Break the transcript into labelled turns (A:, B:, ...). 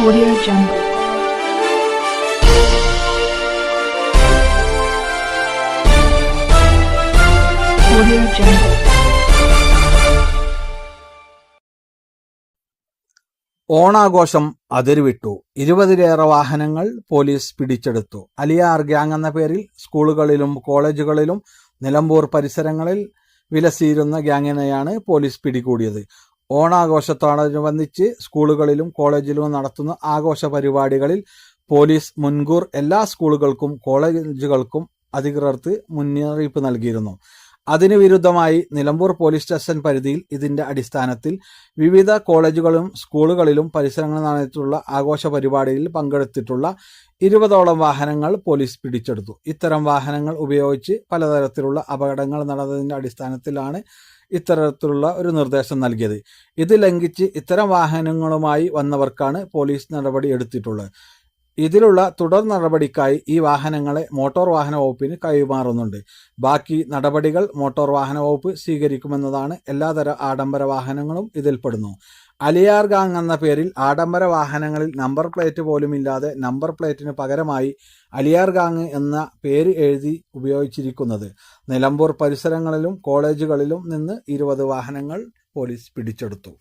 A: Audio Jungle. Audio Jungle.
B: ഓണാഘോഷം അതിരുവിട്ടു. 20-ലേറെ വാഹനങ്ങൾ police പിടിച്ചെടുത്തു. അലിയാർ ഗ്യാങ് എന്ന പേരിൽ സ്കൂളുകളിലും കോളേജുകളിലും നിലമ്പൂർ പരിസരങ്ങളിൽ വിലസിയിരുന്ന ഗ്യാങ്ങിനെയാണ് പോലീസ് പിടികൂടിയത്. ഓണാഘോഷത്തോടനുബന്ധിച്ച് സ്കൂളുകളിലും കോളേജിലും നടത്തുന്ന ആഘോഷ പരിപാടികളിൽ പോലീസ് മുൻകൂർ എല്ലാ സ്കൂളുകൾക്കും കോളേജുകൾക്കും അധികൃതർക്ക് മുന്നറിയിപ്പ് നൽകിയിരുന്നു. അതിനു വിരുദ്ധമായി നിലമ്പൂർ പോലീസ് സ്റ്റേഷൻ പരിധിയിൽ ഇതിന്റെ അടിസ്ഥാനത്തിൽ വിവിധ കോളേജുകളിലും സ്കൂളുകളിലും പരിസരങ്ങളിൽ നടത്തിയിട്ടുള്ള ആഘോഷ പരിപാടിയിൽ പങ്കെടുത്തിട്ടുള്ള 20ഓളം വാഹനങ്ങൾ പോലീസ് പിടിച്ചെടുത്തു. ഇത്തരം വാഹനങ്ങൾ ഉപയോഗിച്ച് പലതരത്തിലുള്ള അപകടങ്ങൾ നടന്നതിന്റെ അടിസ്ഥാനത്തിലാണ് ഇത്തരത്തിലുള്ള ഒരു നിർദ്ദേശം നൽകിയത്. ഇത് ലംഘിച്ച് ഇത്തരം വാഹനങ്ങളുമായി വന്നവർക്കാണ് പോലീസ് നടപടി എടുത്തിട്ടുള്ളത്. ഇതിലുള്ള തുടർ നടപടിക്കായി ഈ വാഹനങ്ങളെ മോട്ടോർ വാഹന വകുപ്പിന് കൈമാറുന്നുണ്ട്. ബാക്കി നടപടികൾ മോട്ടോർ വാഹന വകുപ്പ് സ്വീകരിക്കുമെന്നതാണ്. എല്ലാതര ആഡംബര വാഹനങ്ങളും ഇതിൽപ്പെടുന്നു. അലിയാർ ഗാങ് എന്ന പേരിൽ ആഡംബര വാഹനങ്ങളിൽ നമ്പർ പ്ലേറ്റ് പോലുമില്ലാതെ നമ്പർ പ്ലേറ്റിന് പകരമായി അലിയാർ ഗാങ് എന്ന പേര് എഴുതി ഉപയോഗിച്ചിരിക്കുന്നത്. നിലമ്പൂർ പരിസരങ്ങളിലും കോളേജുകളിലും നിന്ന് 20 വാഹനങ്ങൾ പോലീസ് പിടിച്ചെടുത്തു.